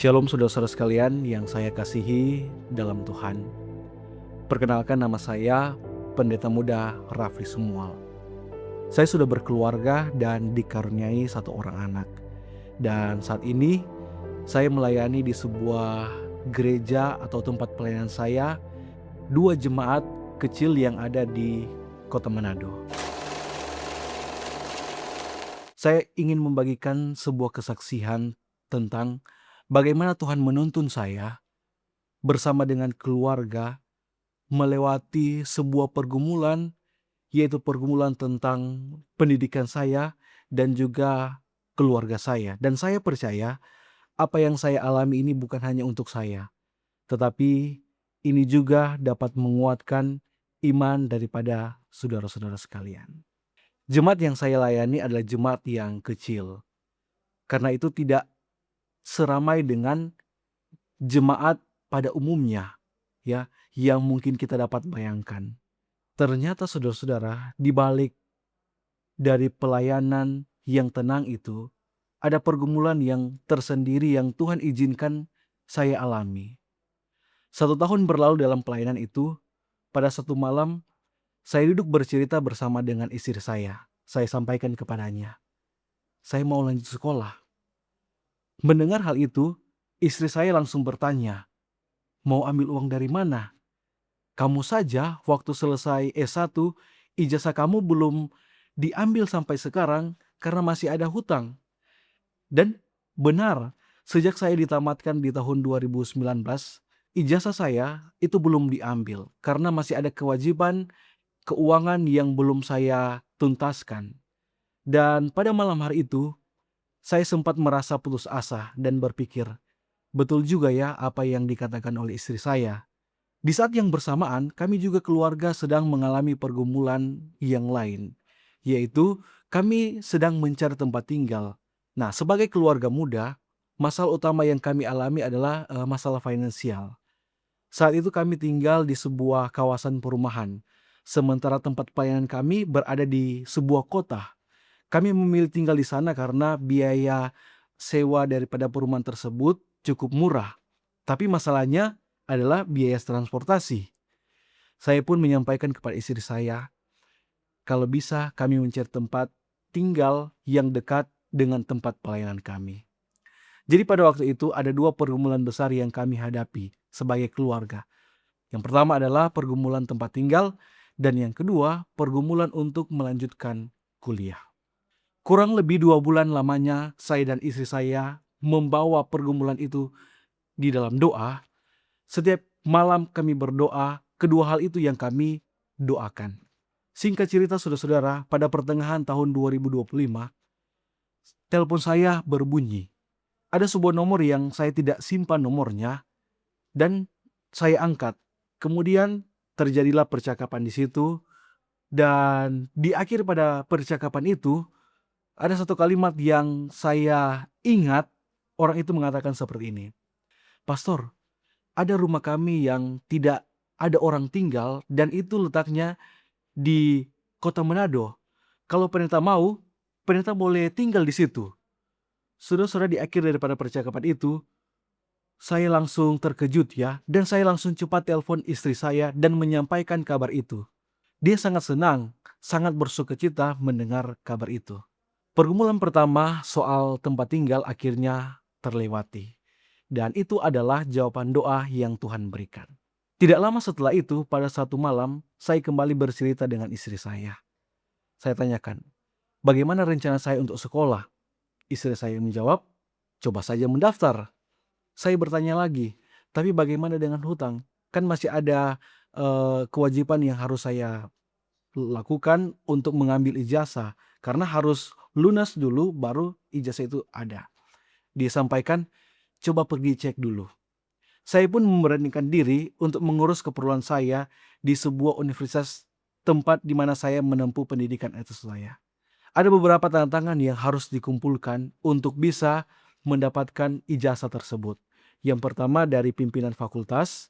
Shalom saudara-saudara sekalian yang saya kasihi dalam Tuhan. Perkenalkan, nama saya Pendeta Muda Rafli Sumual. Saya sudah berkeluarga dan dikaruniai satu orang anak. Dan saat ini saya melayani di sebuah gereja atau tempat pelayanan saya, dua jemaat kecil yang ada di Kota Manado. Saya ingin membagikan sebuah kesaksian tentang bagaimana Tuhan menuntun saya bersama dengan keluarga melewati sebuah pergumulan, yaitu pergumulan tentang pendidikan saya dan juga keluarga saya. Dan saya percaya apa yang saya alami ini bukan hanya untuk saya, tetapi ini juga dapat menguatkan iman daripada saudara-saudara sekalian. Jemaat yang saya layani adalah jemaat yang kecil. Karena itu tidak seramai dengan jemaat pada umumnya, ya, yang mungkin kita dapat bayangkan. Ternyata saudara-saudara, di balik dari pelayanan yang tenang itu, ada pergumulan yang tersendiri yang Tuhan izinkan saya alami. 1 tahun berlalu dalam pelayanan itu. Pada satu malam, saya duduk bercerita bersama dengan istri saya. Saya sampaikan kepadanya, saya mau lanjut sekolah. Mendengar hal itu, istri saya langsung bertanya, mau ambil uang dari mana? Kamu saja waktu selesai S1, ijazah kamu belum diambil sampai sekarang karena masih ada hutang. Dan benar, sejak saya ditamatkan di tahun 2019, ijazah saya itu belum diambil karena masih ada kewajiban keuangan yang belum saya tuntaskan. Dan pada malam hari itu, saya sempat merasa putus asa dan berpikir, betul juga ya apa yang dikatakan oleh istri saya. Di saat yang bersamaan, kami juga keluarga sedang mengalami pergumulan yang lain, yaitu kami sedang mencari tempat tinggal. Nah, sebagai keluarga muda, masalah utama yang kami alami adalah masalah finansial. Saat itu kami tinggal di sebuah kawasan perumahan, sementara tempat pelayanan kami berada di sebuah kota. Kami memilih tinggal di sana karena biaya sewa daripada perumahan tersebut cukup murah. Tapi masalahnya adalah biaya transportasi. Saya pun menyampaikan kepada istri saya, kalau bisa kami mencari tempat tinggal yang dekat dengan tempat pelayanan kami. Jadi pada waktu itu ada dua pergumulan besar yang kami hadapi sebagai keluarga. Yang pertama adalah pergumulan tempat tinggal, dan yang kedua pergumulan untuk melanjutkan kuliah. Kurang lebih 2 bulan lamanya saya dan istri saya membawa pergumulan itu di dalam doa. Setiap malam kami berdoa, kedua hal itu yang kami doakan. Singkat cerita saudara-saudara, pada pertengahan tahun 2025, telepon saya berbunyi. Ada sebuah nomor yang saya tidak simpan nomornya dan saya angkat. Kemudian terjadilah percakapan di situ, dan di akhir pada percakapan itu ada satu kalimat yang saya ingat. Orang itu mengatakan seperti ini, "Pastor, ada rumah kami yang tidak ada orang tinggal dan itu letaknya di Kota Manado. Kalau pendeta mau, pendeta boleh tinggal di situ." Saudara-saudara, di akhir daripada percakapan itu, saya langsung terkejut ya, dan saya langsung cepat telepon istri saya dan menyampaikan kabar itu. Dia sangat senang, sangat bersukacita mendengar kabar itu. Pergumulan pertama soal tempat tinggal akhirnya terlewati. Dan itu adalah jawaban doa yang Tuhan berikan. Tidak lama setelah itu, pada satu malam, saya kembali bercerita dengan istri saya. Saya tanyakan, bagaimana rencana saya untuk sekolah? Istri saya menjawab, coba saja mendaftar. Saya bertanya lagi, tapi bagaimana dengan hutang? Kan masih ada kewajiban yang harus saya lakukan untuk mengambil ijazah. Karena harus lunas dulu baru ijazah itu ada. Dia sampaikan, coba pergi cek dulu. Saya pun memberanikan diri untuk mengurus keperluan saya di sebuah universitas tempat di mana saya menempuh pendidikan S1 saya. Ada beberapa tantangan yang harus dikumpulkan untuk bisa mendapatkan ijazah tersebut. Yang pertama dari pimpinan fakultas,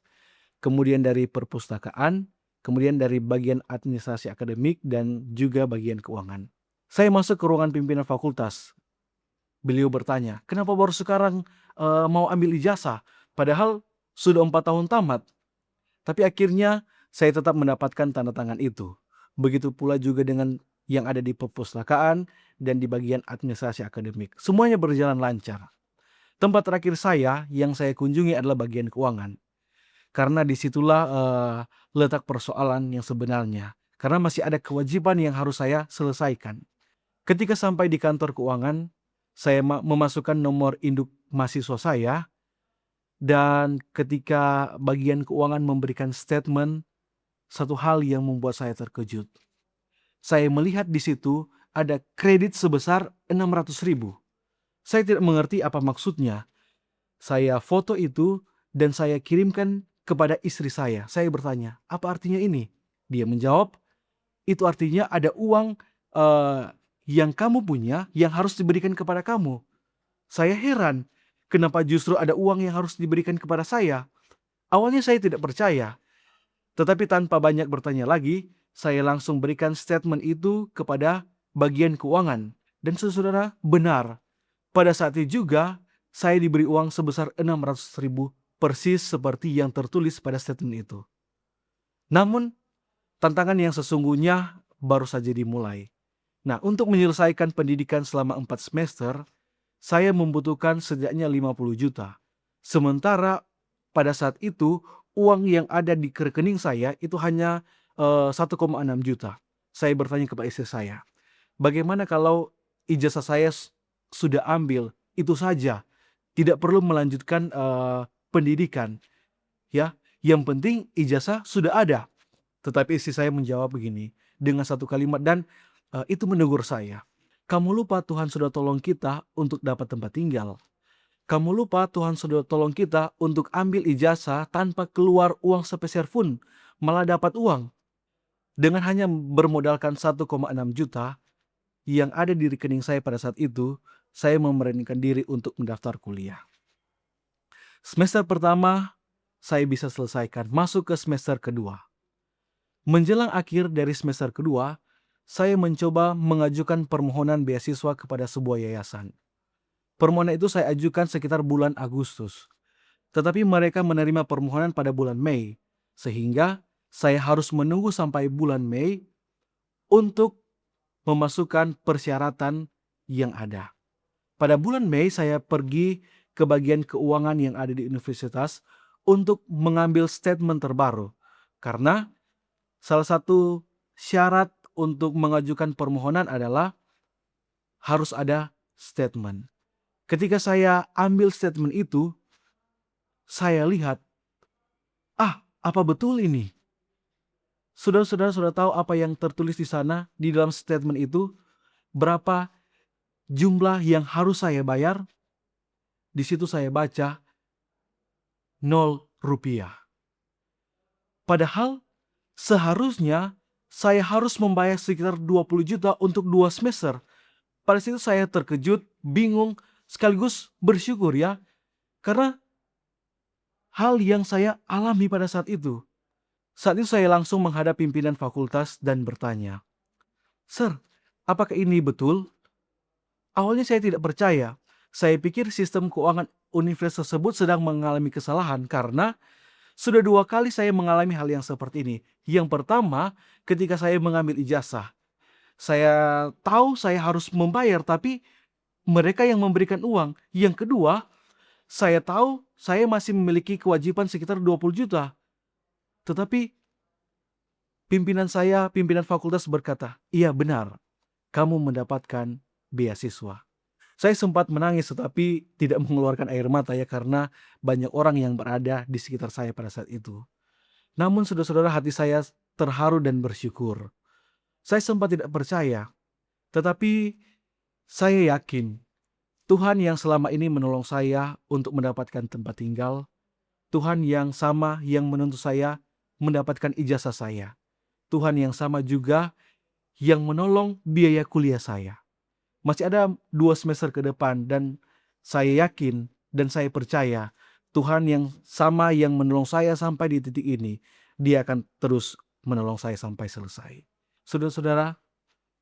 kemudian dari perpustakaan, kemudian dari bagian administrasi akademik, dan juga bagian keuangan. Saya masuk ke ruangan pimpinan fakultas. Beliau bertanya, kenapa baru sekarang mau ambil ijazah. Padahal sudah 4 tahun tamat. Tapi akhirnya saya tetap mendapatkan tanda tangan itu. Begitu pula juga dengan yang ada di perpustakaan dan di bagian administrasi akademik. Semuanya berjalan lancar. Tempat terakhir saya yang saya kunjungi adalah bagian keuangan. Karena disitulah letak persoalan yang sebenarnya. Karena masih ada kewajiban yang harus saya selesaikan. Ketika sampai di kantor keuangan, saya memasukkan nomor induk mahasiswa saya, dan ketika bagian keuangan memberikan statement, satu hal yang membuat saya terkejut. Saya melihat di situ ada kredit sebesar 600.000. Saya tidak mengerti apa maksudnya. Saya foto itu dan saya kirimkan kepada istri saya. Saya bertanya, apa artinya ini? Dia menjawab, itu artinya ada uang yang kamu punya yang harus diberikan kepada kamu. Saya heran, kenapa justru ada uang yang harus diberikan kepada saya? Awalnya saya tidak percaya, tetapi tanpa banyak bertanya lagi, saya langsung berikan statement itu kepada bagian keuangan. Dan saudara, benar. Pada saat itu juga, saya diberi uang sebesar 600.000, persis seperti yang tertulis pada statement itu. Namun, tantangan yang sesungguhnya baru saja dimulai. Nah, untuk menyelesaikan pendidikan selama 4 semester, saya membutuhkan setidaknya 50 juta. Sementara pada saat itu, uang yang ada di rekening saya itu hanya 1,6 juta. Saya bertanya kepada istri saya, bagaimana kalau ijazah saya sudah ambil, itu saja. Tidak perlu melanjutkan pendidikan. Ya, yang penting ijazah sudah ada. Tetapi istri saya menjawab begini dengan satu kalimat, dan itu menegur saya. Kamu lupa Tuhan sudah tolong kita untuk dapat tempat tinggal. Kamu lupa Tuhan sudah tolong kita untuk ambil ijazah tanpa keluar uang sepeser pun, malah dapat uang. Dengan hanya bermodalkan 1,6 juta yang ada di rekening saya pada saat itu, saya memberanikan diri untuk mendaftar kuliah. Semester pertama saya bisa selesaikan, masuk ke semester kedua. Menjelang akhir dari semester kedua, saya mencoba mengajukan permohonan beasiswa kepada sebuah yayasan. Permohonan itu saya ajukan sekitar bulan Agustus. Tetapi mereka menerima permohonan pada bulan Mei, sehingga saya harus menunggu sampai bulan Mei untuk memasukkan persyaratan yang ada. Pada bulan Mei saya pergi ke bagian keuangan yang ada di universitas untuk mengambil statement terbaru. Karena salah satu syarat untuk mengajukan permohonan adalah harus ada statement. Ketika saya ambil statement itu, saya lihat, apa betul ini? Saudara-saudara sudah tahu apa yang tertulis di sana, di dalam statement itu? Berapa jumlah yang harus saya bayar? Di situ saya baca 0 rupiah. Padahal seharusnya saya harus membayar sekitar 20 juta untuk 2 semester. Pada situ saya terkejut, bingung, sekaligus bersyukur ya. Karena hal yang saya alami pada saat itu. Saat itu saya langsung menghadap pimpinan fakultas dan bertanya, "Sir, apakah ini betul?" Awalnya saya tidak percaya. Saya pikir sistem keuangan universitas tersebut sedang mengalami kesalahan karena sudah 2 kali saya mengalami hal yang seperti ini. Yang pertama, ketika saya mengambil ijazah. Saya tahu saya harus membayar, tapi mereka yang memberikan uang. Yang kedua, saya tahu saya masih memiliki kewajiban sekitar 20 juta. Tetapi pimpinan fakultas berkata, "Iya benar, kamu mendapatkan beasiswa." Saya sempat menangis tetapi tidak mengeluarkan air mata ya, karena banyak orang yang berada di sekitar saya pada saat itu. Namun saudara-saudara, hati saya terharu dan bersyukur. Saya sempat tidak percaya, tetapi saya yakin Tuhan yang selama ini menolong saya untuk mendapatkan tempat tinggal, Tuhan yang sama yang menuntut saya mendapatkan ijazah saya, Tuhan yang sama juga yang menolong biaya kuliah saya. Masih ada 2 semester ke depan dan saya yakin dan saya percaya Tuhan yang sama yang menolong saya sampai di titik ini, Dia akan terus menolong saya sampai selesai. Saudara-saudara,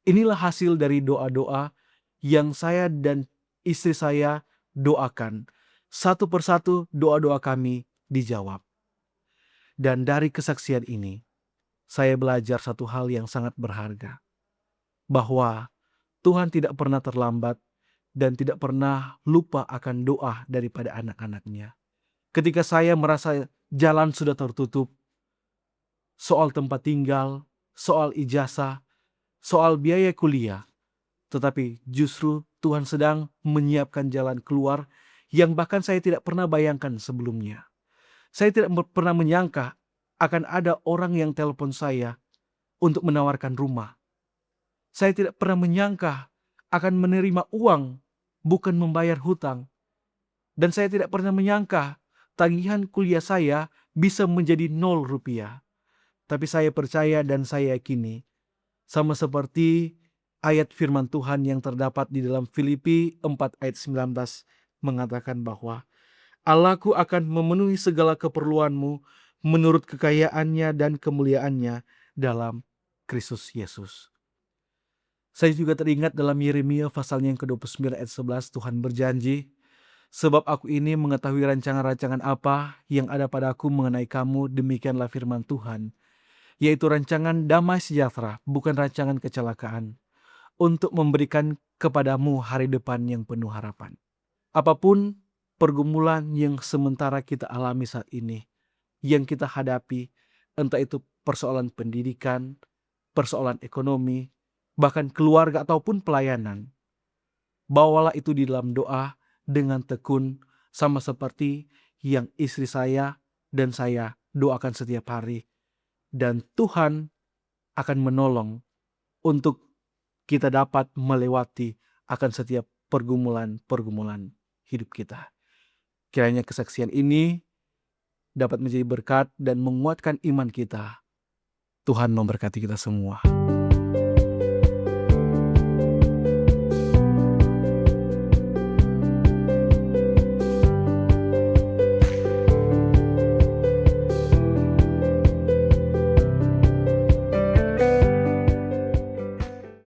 inilah hasil dari doa-doa yang saya dan istri saya doakan satu persatu doa-doa kami dijawab. Dan dari kesaksian ini, saya belajar satu hal yang sangat berharga, bahwa Tuhan tidak pernah terlambat dan tidak pernah lupa akan doa daripada anak-anaknya. Ketika saya merasa jalan sudah tertutup, soal tempat tinggal, soal ijazah, soal biaya kuliah, tetapi justru Tuhan sedang menyiapkan jalan keluar yang bahkan saya tidak pernah bayangkan sebelumnya. Saya tidak pernah menyangka akan ada orang yang telepon saya untuk menawarkan rumah. Saya tidak pernah menyangka akan menerima uang, bukan membayar hutang. Dan saya tidak pernah menyangka tagihan kuliah saya bisa menjadi 0 rupiah. Tapi saya percaya dan saya yakini, sama seperti ayat firman Tuhan yang terdapat di dalam Filipi 4 ayat 19 mengatakan bahwa Allahku akan memenuhi segala keperluanmu menurut kekayaannya dan kemuliaannya dalam Kristus Yesus. Saya juga teringat dalam Yeremia pasalnya yang ke-29 ayat 11, Tuhan berjanji, sebab aku ini mengetahui rancangan-rancangan apa yang ada padaku mengenai kamu, demikianlah firman Tuhan, yaitu rancangan damai sejahtera, bukan rancangan kecelakaan, untuk memberikan kepadamu hari depan yang penuh harapan. Apapun pergumulan yang sementara kita alami saat ini, yang kita hadapi, entah itu persoalan pendidikan, persoalan ekonomi, bahkan keluarga ataupun pelayanan, bawalah itu di dalam doa dengan tekun, sama seperti yang istri saya dan saya doakan setiap hari. Dan Tuhan akan menolong untuk kita dapat melewati akan setiap pergumulan-pergumulan hidup kita. Kiranya kesaksian ini dapat menjadi berkat dan menguatkan iman kita. Tuhan memberkati kita semua.